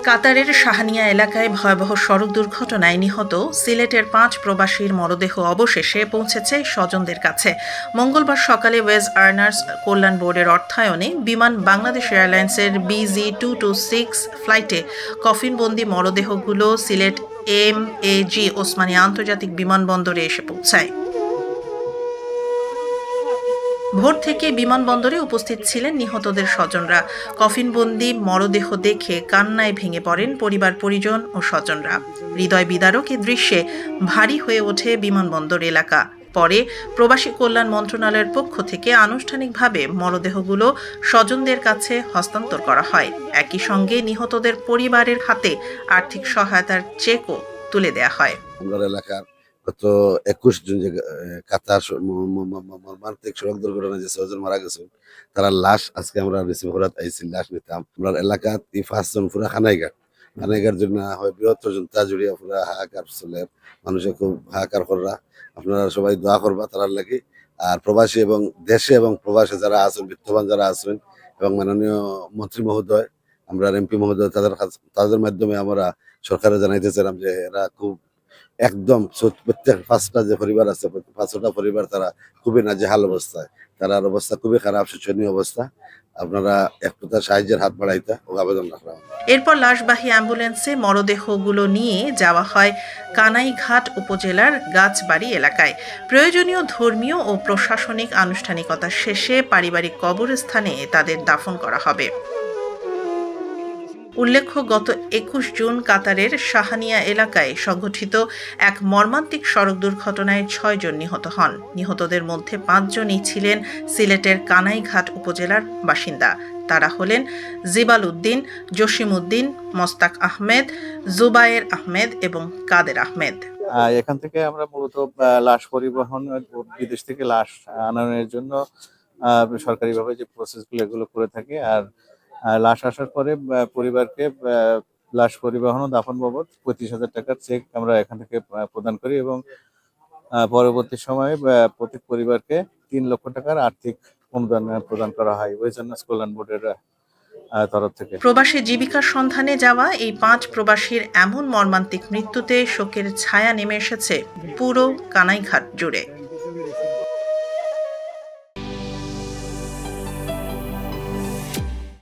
কাতারের শাহানিয়া এলাকায় ভয়াবহ সড়ক দুর্ঘটনায় নিহত সিলেটের ৫ প্রবাসীর মরদেহ অবশেষে পৌঁছেছে স্বজনদের কাছে। মঙ্গলবার সকালে ওয়েজ আর্নার্স কল্যাণ বোর্ডের অর্থায়নে বিমান বাংলাদেশ এয়ারলাইন্সের BG226 ফ্লাইটে কফিনবন্দি মরদেহগুলো সিলেট MAG ওসমানী আন্তর্জাতিক বিমানবন্দরে এসে পৌঁছায়। ভোর থেকে বিমানবন্দরে উপস্থিত ছিলেন নিহতদের স্বজনরা। কফিনবন্দি মরদেহ দেখে কান্নায় ভেঙে পড়েন পরিবার পরিজন ও স্বজনরা। হৃদয় বিদারক এ দৃশ্যে ভারী হয়ে ওঠে বিমানবন্দর এলাকা। পরে প্রবাসী কল্যাণ মন্ত্রণালয়ের পক্ষ থেকে আনুষ্ঠানিকভাবে মরদেহগুলো স্বজনদের কাছে হস্তান্তর করা হয়। একই সঙ্গে নিহতদের পরিবারের হাতে আর্থিক সহায়তার চেকও তুলে দেয়া হয়। গত 21 জুন যে কাতার মর্মান্তিক সড়ক দুর্ঘটনায় যে 6 জন মারা গেছেন তারা লাশ আজকে আমরা রিসিভ করাত আইছি লাশ নিতাম। আমরা এলাকাত 5 জন পুরা খানাইঘাট জন্য হয় বৃহত্তর জনতা জুড়িয়া পুরা হাহাকার চলে, মানুষে খুব হাহাকার কররা। আপনারা সবাই দোয়া করবা তারার লাগি। আর প্রবাসী এবং দেশে এবং প্রবাসে যারা আছেন, বিত্তবান যারা আছেন এবং মাননীয় মন্ত্রী মহোদয়, আমরা এমপি মহোদয়, তাদের মাধ্যমে আমরা সরকারে জানাইতে চাইলাম যে এরা খুব একদম প্রত্যেক 5টা যে পরিবার আছে 5টা পরিবার তারা খুবই নাজেহাল অবস্থায়, তার অবস্থা খুবই খারাপ, শোচনীয় অবস্থা। আপনারা একটু তার সাহায্যের হাত বাড়াইতে ও আবেদন রাখলাম। এরপর লাশবাহী অ্যাম্বুলেন্সে মরদেহগুলো নিয়ে যাওয়া হয় কানাইঘাট উপজেলার গাছবাড়ি এলাকায়। প্রয়োজনীয় ধর্মীয় ও প্রশাসনিক আনুষ্ঠানিকতা শেষে পারিবারিক কবরস্থানে তাদের দাফন করা হবে। উল্লেখ্য, গত 21 জুন কাতারের শাহানিয়া এলাকায় সংঘটিত এক মর্মান্তিক সড়ক দুর্ঘটনায় 6 জন নিহত হন। নিহতদের মধ্যে 5 জনই ছিলেন সিলেটের কানাইঘাট উপজেলার বাসিন্দা। তারা হলেন জিবাল উদ্দিন, জসিম উদ্দিন, মোস্তাক আহমেদ, জুবায়ের আহমেদ এবং কাদের আহমেদ। এখান থেকে আমরা মূলত লাশ পরিবহন, বিদেশ থেকে লাশ আনানোর জন্য সরকারিভাবে যে প্রসেসগুলো এগুলো করে থাকি। আর লাশ আসার পরে পরিবারকে লাশ পরিবহন ও দাফন বাবদ 25,000 টাকার চেক আমরা এখান থেকে প্রদান করি এবং পরবর্তী সময়ে প্রত্যেক পরিবারকে 3 লক্ষ টাকার আর্থিক অনুদান প্রদান করা হয় ওয়েজ আর্নার্স কল্যাণ বোর্ডের তরফ থেকে। প্রবাসী জীবিকার সন্ধানে যাওয়া এই 5 প্রবাসীর এমন মর্মান্তিক মৃত্যুতে শোকের ছায়া নেমে এসেছে পুরো কানাইঘাট জুড়ে।